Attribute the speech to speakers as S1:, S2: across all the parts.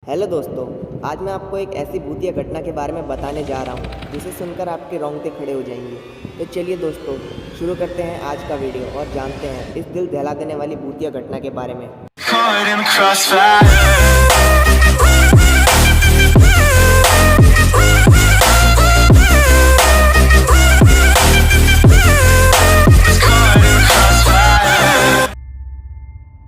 S1: Hello दोस्तों, आज मैं आपको एक ऐसी भूतिया घटना के बारे में बताने जा रहा हूँ जिसे सुनकर आपके रोंगटे खड़े हो जाएंगे। तो चलिए दोस्तों, शुरू करते हैं आज का वीडियो और जानते हैं इस दिल दहला देने वाली भूतिया घटना के बारे में।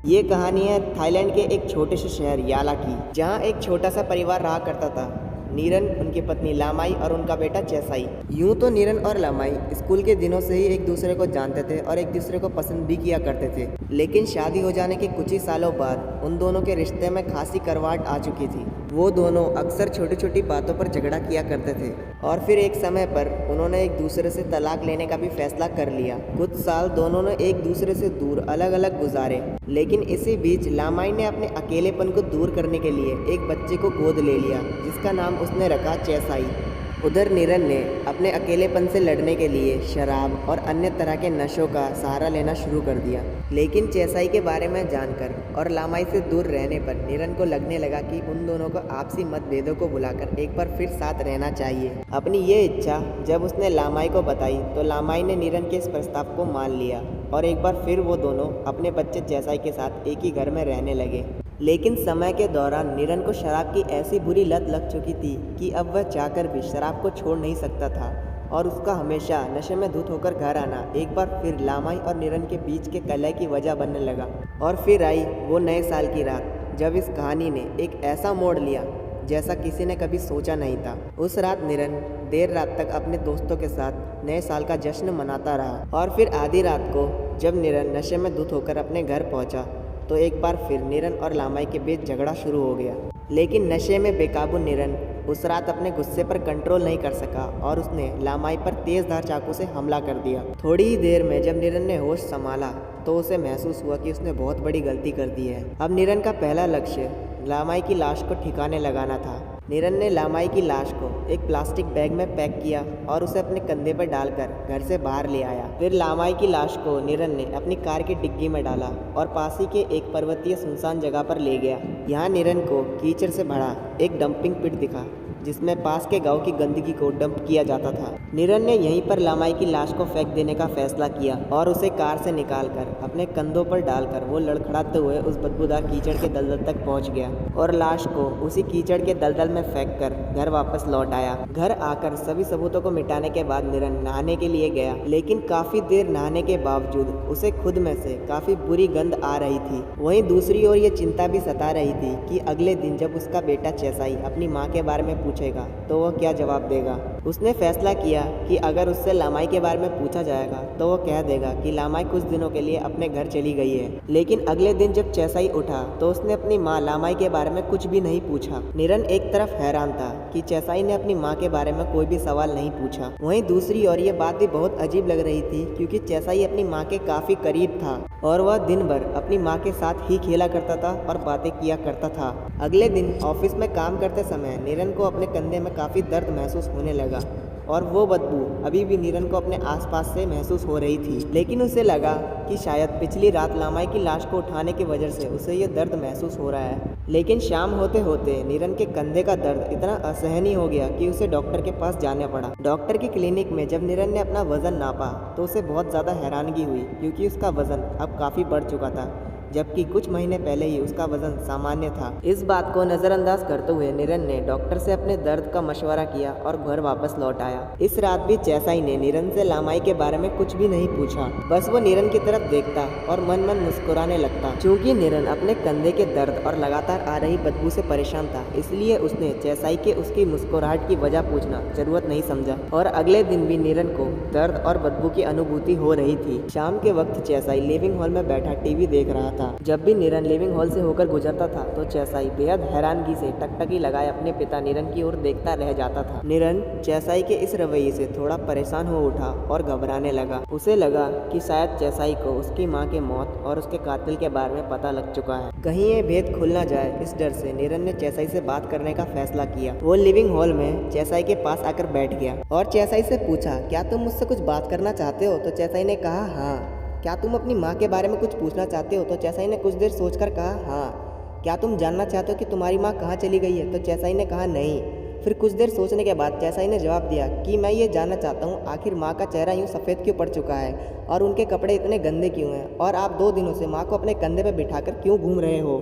S1: ये कहानी है थाईलैंड के एक छोटे से शहर याला की, जहाँ एक छोटा सा परिवार रहा करता था। नीरन, उनकी पत्नी लामाई और उनका बेटा चेसाई। यूं तो नीरन और लामाई स्कूल के दिनों से ही एक दूसरे को जानते थे और एक दूसरे को पसंद भी किया करते थे, लेकिन शादी हो जाने के कुछ ही सालों बाद उन दोनों के रिश्ते में खासी करवाट आ चुकी थी। वो दोनों अक्सर छोटी छोटी बातों पर झगड़ा किया करते थे और फिर एक समय पर उन्होंने एक दूसरे से तलाक लेने का भी फैसला कर लिया। कुछ साल दोनों ने एक दूसरे से दूर अलग अलग गुजारे, लेकिन इसी बीच लामाई ने अपने अकेलेपन को दूर करने के लिए एक बच्चे को गोद ले लिया, जिसका नाम उसने रखा चेसाई। उधर नीरन ने अपने अकेलेपन से लड़ने के लिए शराब और अन्य तरह के नशों का सहारा लेना शुरू कर दिया। लेकिन चेसाई के बारे में जानकर और लामाई से दूर रहने पर नीरन को लगने लगा कि उन दोनों को आपसी मतभेदों को भुलाकर एक बार फिर साथ रहना चाहिए। अपनी ये इच्छा जब उसने लामाई को बताई तो लामाई ने नीरन के इस प्रस्ताव को मान लिया और एक बार फिर वो दोनों अपने बच्चे चेसाई के साथ एक ही घर में रहने लगे। लेकिन समय के दौरान नीरन को शराब की ऐसी बुरी लत लग चुकी थी कि अब वह चाहकर भी शराब को छोड़ नहीं सकता था और उसका हमेशा नशे में धुत होकर घर आना एक बार फिर लामाई और नीरन के बीच के कलह की वजह बनने लगा। और फिर आई वो नए साल की रात, जब इस कहानी ने एक ऐसा मोड़ लिया जैसा किसी ने कभी सोचा नहीं था। उस रात नीरन देर रात तक अपने दोस्तों के साथ नए साल का जश्न मनाता रहा और फिर आधी रात को जब नीरन नशे में धुत होकर अपने घर पहुंचा तो एक बार फिर नीरन और लामाई के बीच झगड़ा शुरू हो गया। लेकिन नशे में बेकाबू नीरन उस रात अपने गुस्से पर कंट्रोल नहीं कर सका और उसने लामाई पर तेजधार चाकू से हमला कर दिया। थोड़ी ही देर में जब नीरन ने होश संभाला तो उसे महसूस हुआ कि उसने बहुत बड़ी गलती कर दी है। अब नीरन का पहला लक्ष्य लामाई की लाश को ठिकाने लगाना था। नीरन ने लामाई की लाश को एक प्लास्टिक बैग में पैक किया और उसे अपने कंधे पर डालकर घर से बाहर ले आया। फिर लामाई की लाश को नीरन ने अपनी कार की डिग्गी में डाला और पास ही के एक पर्वतीय सुनसान जगह पर ले गया। यहाँ नीरन को कीचड़ से भरा एक डंपिंग पिट दिखा जिसमें पास के गांव की गंदगी को डंप किया जाता था। नीरन ने यहीं पर लामाई की लाश को फेंक देने का फैसला किया और उसे कार से निकालकर अपने कंधों पर डालकर वो लड़खड़ाते हुए उस बदबूदार कीचड़ के दलदल तक पहुंच गया और लाश को उसी कीचड़ के दलदल में फेंककर घर वापस लौट आया। घर आकर सभी सबूतों को मिटाने के बाद नीरन नहाने के लिए गया, लेकिन काफी देर नहाने के बावजूद उसे खुद में से काफी बुरी गंध आ रही थी। वहीं दूसरी ओर ये चिंता भी सता रही थी कि अगले दिन जब उसका बेटा चेसाई अपनी माँ के बारे में पूछेगा तो वह क्या जवाब देगा। उसने फैसला किया कि अगर उससे लामाई के बारे में पूछा जाएगा तो वो कह देगा कि लामाई कुछ दिनों के लिए अपने घर चली गई है। लेकिन अगले दिन जब चेसाई उठा तो उसने अपनी माँ लामाई के बारे में कुछ भी नहीं पूछा। नीरन एक तरफ हैरान था कि चेसाई ने अपनी माँ के बारे में कोई भी सवाल नहीं पूछा। वहीं दूसरी ओर ये बात भी बहुत अजीब लग रही थी क्योंकि चेसाई अपनी माँ के काफी करीब था और वह दिन भर अपनी माँ के साथ ही खेला करता था और बातें किया करता था। अगले दिन ऑफिस में काम करते समय नीरन को अपने कंधे में काफी दर्द महसूस होने लगा और वो बदबू अभी भी नीरन को अपने आसपास से महसूस हो रही थी। लेकिन उसे लगा कि शायद पिछली रात लामाई की लाश को उठाने की वजह से उसे ये दर्द महसूस हो रहा है। लेकिन शाम होते होते नीरन के कंधे का दर्द इतना असहनीय हो गया कि उसे डॉक्टर के पास जाना पड़ा। डॉक्टर की क्लिनिक में जब नीरन ने अपना वजन नापा तो उसे बहुत ज़्यादा हैरानगी हुई क्योंकि उसका वजन अब काफ़ी बढ़ चुका था, जबकि कुछ महीने पहले ही उसका वजन सामान्य था। इस बात को नज़रअंदाज करते हुए नीरन ने डॉक्टर से अपने दर्द का मशवरा किया और घर वापस लौट आया। इस रात भी चेसाई ने नीरन से लामाई के बारे में कुछ भी नहीं पूछा, बस वो नीरन की तरफ देखता और मन मन मुस्कुराने लगता। चूंकि नीरन अपने कंधे के दर्द और लगातार आ रही बदबू से परेशान था, इसलिए उसने चेसाई के उसकी मुस्कुराहट की वजह पूछना जरूरत नहीं समझा और अगले दिन भी नीरन को दर्द और बदबू की अनुभूति हो रही थी। शाम के वक्त चेसाई लिविंग हॉल में बैठा टीवी देख रहा था। जब भी नीरन लिविंग हॉल से होकर गुजरता था तो चेसाई बेहद हैरानगी से टकटकी लगाए अपने पिता नीरन की ओर देखता रह जाता था। नीरन चेसाई के इस रवैये से थोड़ा परेशान हो उठा और घबराने लगा। उसे लगा कि शायद चेसाई को उसकी मां की मौत और उसके कातिल के बारे में पता लग चुका है। कहीं ये भेद खुल ना जाए, इस डर से नीरन ने चेसाई से बात करने का फैसला किया। वो लिविंग हॉल में चेसाई के पास आकर बैठ गया और चेसाई से पूछा, क्या तुम मुझसे कुछ बात करना चाहते हो? तो चेसाई ने कहा, हाँ। क्या तुम अपनी माँ के बारे में कुछ पूछना चाहते हो? तो चेसाई ने कुछ देर सोचकर कहा, हाँ। क्या तुम जानना चाहते हो कि तुम्हारी माँ कहाँ चली गई है? तो चैसाई ने कहा नहीं। फिर कुछ देर सोचने के बाद चैसाई ने जवाब दिया कि मैं ये जानना चाहता हूँ आखिर माँ का चेहरा यूँ सफ़ेद क्यों पड़ चुका है और उनके कपड़े इतने गंदे क्यों हैं और आप 2 दिनों से माँ को अपने कंधे पर बिठाकर क्यों घूम रहे हो।